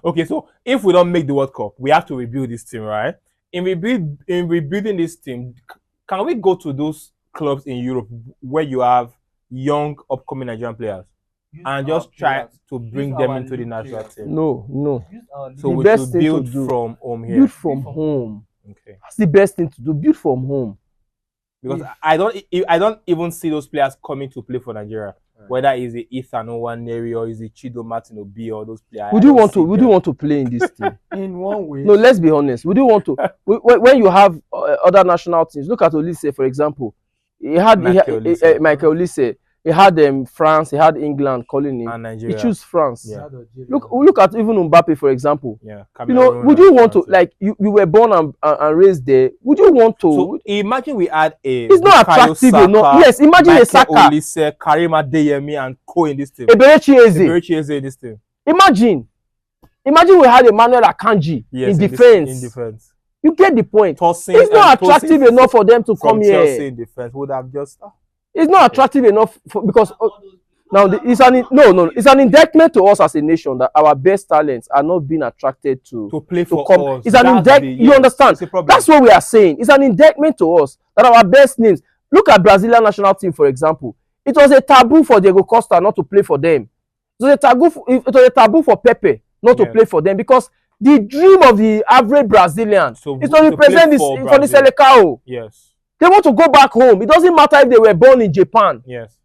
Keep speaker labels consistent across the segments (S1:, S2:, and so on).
S1: Okay, so if we don't make the World Cup, we have to rebuild this team, right? In rebuilding this team, can we go to those clubs in Europe where you have young upcoming Nigerian players and just try to bring them into the national team?
S2: No.
S1: So we should build from home here.
S2: Build from home.
S1: Okay.
S2: That's the best thing to do. Build from home.
S1: Because I don't even see those players coming to play for Nigeria. Right. Whether it's the Ethan Nwaneri or is it Chido Martin Obi or those players.
S2: Would you want to play in this team?
S3: In one way.
S2: No, let's be honest. Would you want to? When you have other national teams, look at Olise, for example. He had Michael Olise. He had France. He had England calling him.
S1: And Nigeria.
S2: He chose France.
S1: Yeah.
S2: Look at even Mbappe, for example.
S1: Yeah.
S2: Cameroon, would you want to, like, you were born and raised there? Would you want to?
S1: So imagine we had a.
S2: It's not attractive enough. Yes, imagine a Saka,
S1: Olise, Karim Adeyemi, and Co in this team.
S2: Eberechi Eze
S1: in this team.
S2: Imagine we had Emmanuel Akanji in defense.
S1: In defense.
S2: You get the point.
S1: Tosin
S2: it's not attractive enough for them to come here.
S1: Chelsea in defense would have just.
S2: It's not attractive enough because now it's an indictment to us as a nation that our best talents are not being attracted to
S1: play for us.
S2: It's an indictment. You understand? That's what we are saying. It's an indictment to us that our best names. Look at Brazilian national team, for example. It was a taboo for Diego Costa not to play for them. It was a taboo for Pepe not to play for them because the dream of the average Brazilian is to represent this for the Selecao.
S1: Yes.
S2: They want to go back home. It doesn't matter if they were born in Japan.
S1: Yes.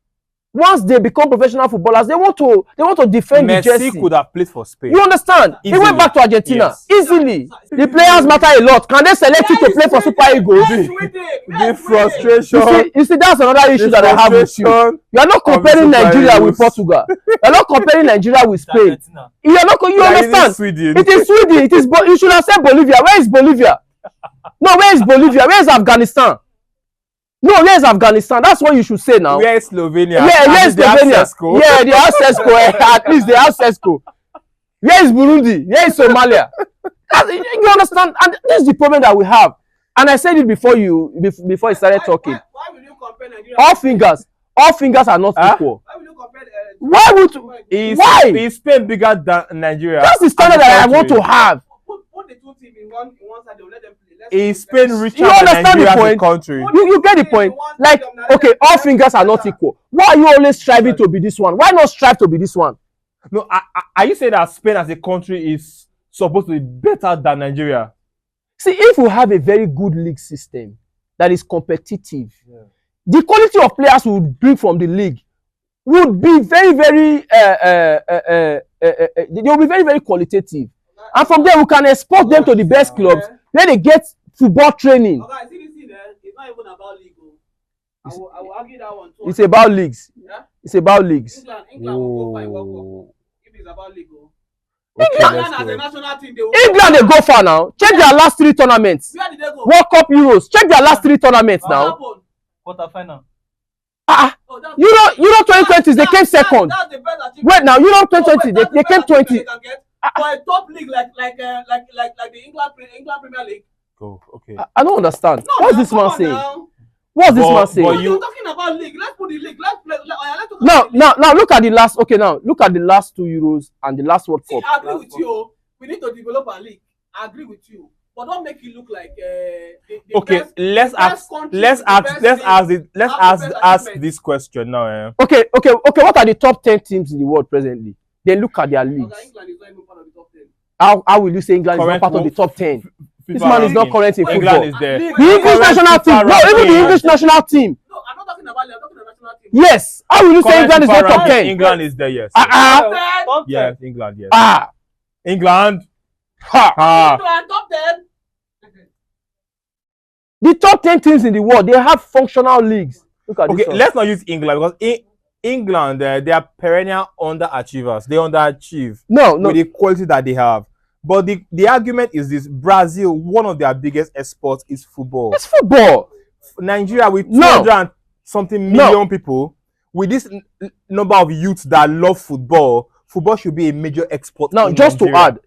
S2: Once they become professional footballers, they want to defend the jersey.
S1: Messi could have played for Spain.
S2: You understand? Easily. He went back to Argentina easily. The players matter a lot. Can they select you to play for Super Eagles?
S1: The frustration.
S2: You see, that's another issue that I have with you. You are not comparing Nigeria with Portugal. You are not comparing Nigeria with Spain. You are not. You understand? It is Sweden. It is. You should have said Bolivia. Where is Bolivia? No, where is Bolivia? Where is Afghanistan? No, where is Afghanistan? That's what you should say now.
S1: Where is Slovenia?
S2: Yeah, where is Slovenia? Yeah, they have Sesko. At least they have Sesko. Where is Burundi? Where is Somalia? You understand? And this is the problem that we have. And I said it before you started talking.
S3: Why will you compare Nigeria?
S2: All fingers are not equal.
S3: Why will you compare?
S2: Why?
S1: Is Spain bigger than Nigeria?
S2: That's the standard that I want to have.
S3: Put the two teams in one side. They will let them play.
S1: Is Spain richer
S2: than
S1: Nigeria as a country?
S2: You get the point. Like, okay, all fingers are not equal. Why are you always striving to be this one? Why not strive to be this one?
S1: No, are you saying that Spain as a country is supposed to be better than Nigeria?
S2: See, if we have a very good league system that is competitive, the quality of players we would bring from the league would be very, very, they will be very, very qualitative. And from there, we can export them to the best clubs where they get football training.
S3: Okay, see this thing there. It's not even about league. I will argue that one too.
S2: It's about leagues. Yeah? It's about leagues.
S3: England will go for a World Cup if it's about league.
S2: England
S3: as a national team,
S2: they go far now. Check their last 3 tournaments.
S3: Where did they go?
S2: World Cup, Euros. Check their last 3 tournaments now.
S3: Quarterfinal.
S2: Euro 2020, they came second.
S3: That's the best achievement.
S2: Wait now, Euro 2020, they came 20.
S3: For a top league like the England Premier League.
S1: Oh, okay.
S2: I don't understand.
S3: No,
S2: what's this man saying? What's this man saying?
S3: You're talking about league. Let's put the league. Let's
S2: now look at the last. Okay, now look at the last 2 Euros and the last World Cup.
S3: I agree with you. We need to develop our league. I agree with you. But don't make it look like
S1: okay, let's ask this question now.
S2: Okay. What are the top 10 teams in the world presently? Then look at their leagues.
S3: England is not even part of the top 10.
S2: How will you say England is not part of the top 10? This man is not current in football.
S1: England is there.
S2: The English national team. No, even the English national team.
S3: No, I'm not talking about I'm talking about national team.
S2: Yes. How will you say England is not top 10?
S1: England is there, yes. Yes, England, yes. England.
S3: Top 10.
S2: The top 10 teams in the world, they have functional leagues. Look at this one.
S1: Let's not use England because England, they are perennial underachievers. They underachieve with the quality that they have. But the argument is this: Brazil, one of their biggest exports is football.
S2: It's football.
S1: Nigeria, with 200 and something million people, with this number of youths that love football, football should be a major export.
S2: Now, just to add,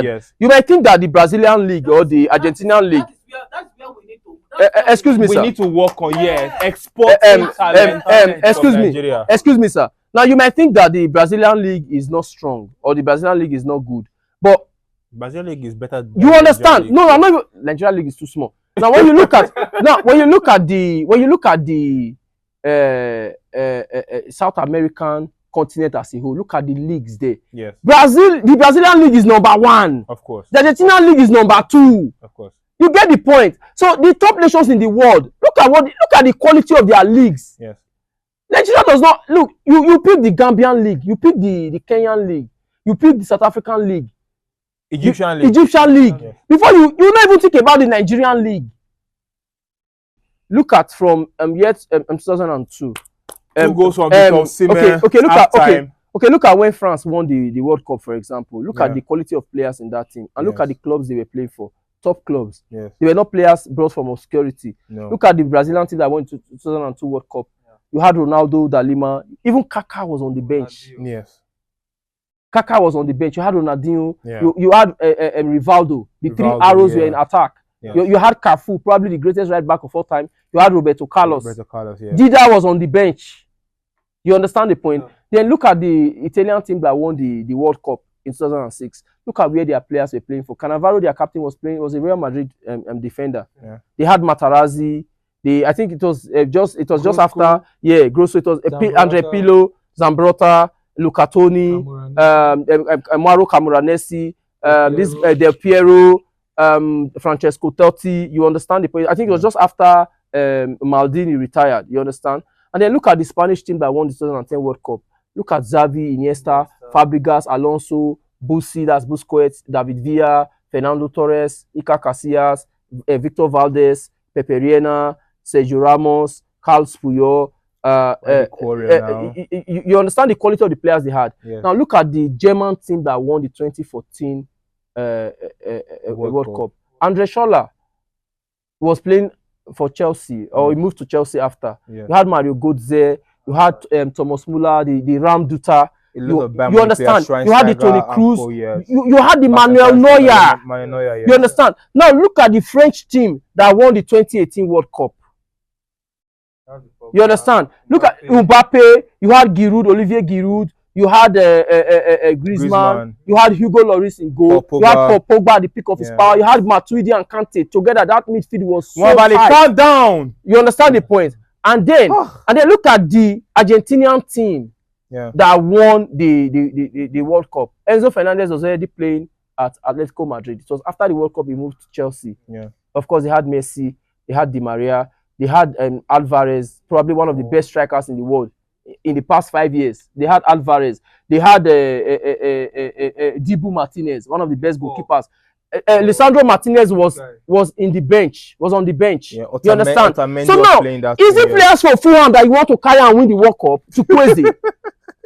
S2: yes. You might think that the Brazilian league or the Argentinian league.
S3: That's where we need to.
S2: Excuse me, sir.
S1: We need to work on export talent.
S2: Excuse me, sir. Now you might think that the Brazilian league is not strong or the Brazilian league is not good, but
S1: Brazilian league is better. Than
S2: you understand?
S1: League.
S2: No, I'm not even, Nigerian league is too small. Now when you look at the South American continent as a whole, look at the leagues there.
S1: Yes.
S2: The Brazilian league is number 1.
S1: Of course.
S2: The Argentinian league is number 2.
S1: Of course.
S2: You get the point. So the top nations in the world, look at the quality of their leagues.
S1: Yes.
S2: Nigeria does not look. You pick the Gambian league, you pick the Kenyan league, you pick the South African league,
S1: Egyptian league.
S2: Yes. Before you not even think about the Nigerian league. Look at from 2002.
S1: 2 goals from Victor Osimhen.
S2: Okay, look at when France won the World Cup, for example. Look at the quality of players in that team, and look at the clubs they were playing for. Top clubs.
S1: Yes.
S2: They were not players brought from obscurity.
S1: No.
S2: Look at the Brazilian team that went to 2002 World Cup. Yeah. You had Ronaldo, Da Lima. Even Saka was on the bench.
S1: Yes.
S2: Saka was on the bench. You had Ronaldinho.
S1: Yeah.
S2: You had Rivaldo. The 3 arrows were in attack. Yes. You had Cafu, probably the greatest right back of all time. You had Roberto Carlos. Dida was on the bench. You understand the point? Yeah. Then look at the Italian team that won the World Cup in 2006. Look at where their players were playing for. Cannavaro, their captain, was a Real Madrid defender. Yeah. They had Materazzi. I think it was just after. Yeah, Grosso. It was Andre Pirlo, Zambrotta, Luca Toni, Mauro Camoranesi, Del Piero, Francesco Totti. You understand the point? I think it was just after Maldini retired. You understand? And then look at the Spanish team that won the 2010 World Cup. Look at Xavi, Iniesta, Fabregas, Alonso, Bussi, that's Busquets, David Villa, Fernando Torres, Iker Casillas, Victor Valdez, Pepe Reina, Sergio Ramos, Carlos Puyol. You understand the quality of the players they had. Yeah. Now look at the German team that won the 2014 World Cup. Andre Scholler was playing for Chelsea, or he moved to Chelsea after. Yeah. You had Mario Götze, you had Thomas Müller, the Ram Duta. You understand? You had the Toni Kroos. You had the Manuel Neuer. You understand? Now look at the French team that won the 2018 World Cup. You understand? Look at Mbappe. You had Giroud, Olivier Giroud. You had Griezmann. You had Hugo Lloris in goal. You had Paul Pogba at the peak of his power. You had Matuidi and Kante. Together, that midfield was so tight.
S1: Calm down.
S2: You understand the point? And then look at the Argentinian team that won the World Cup. Enzo Fernandez was already playing at Atletico Madrid. It was after the World Cup he moved to Chelsea. Yeah. Of course, they had Messi. They had Di Maria. They had Alvarez, probably one of the best strikers in the world in the past 5 years. They had Alvarez. They had Dibu Martinez, one of the best goalkeepers. Lisandro Martinez was on the bench. Yeah, you understand? So now, is it players for Fulham that you want to carry and win the World Cup to Kwesi?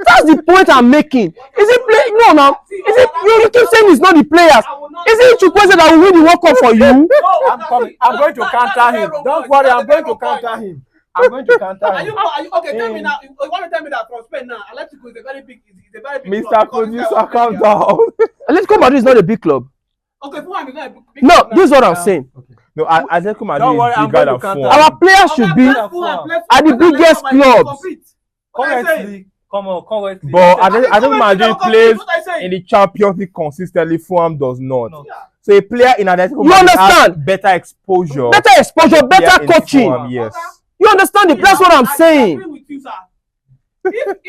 S2: That's the point I'm making. Is it play? No, now. Is it you keep saying it's not the players? Is it Chukwueze that will win the World Cup for you?
S1: I'm coming. I'm going to counter him. Don't worry. I'm going to counter him. I'm going to counter him.
S3: Are you okay? Tell me now. You want to tell me that from Spain now? Atletico is a very big.
S1: Mr. Producer, calm down.
S2: Atletico Madrid is not a big club.
S3: Okay, Fulham is not a big club.
S2: No, this is what I'm saying.
S1: Okay. No, Atletico Madrid is bigger than Fulham.
S2: Our players should be at the biggest clubs.
S1: Correctly. Come on. But Atletico Madrid plays in the Champions League consistently. Fulham does not. No. So a player in Atletico Madrid has better exposure, better coaching.
S2: Fulham, yes. You understand? That's what I'm saying.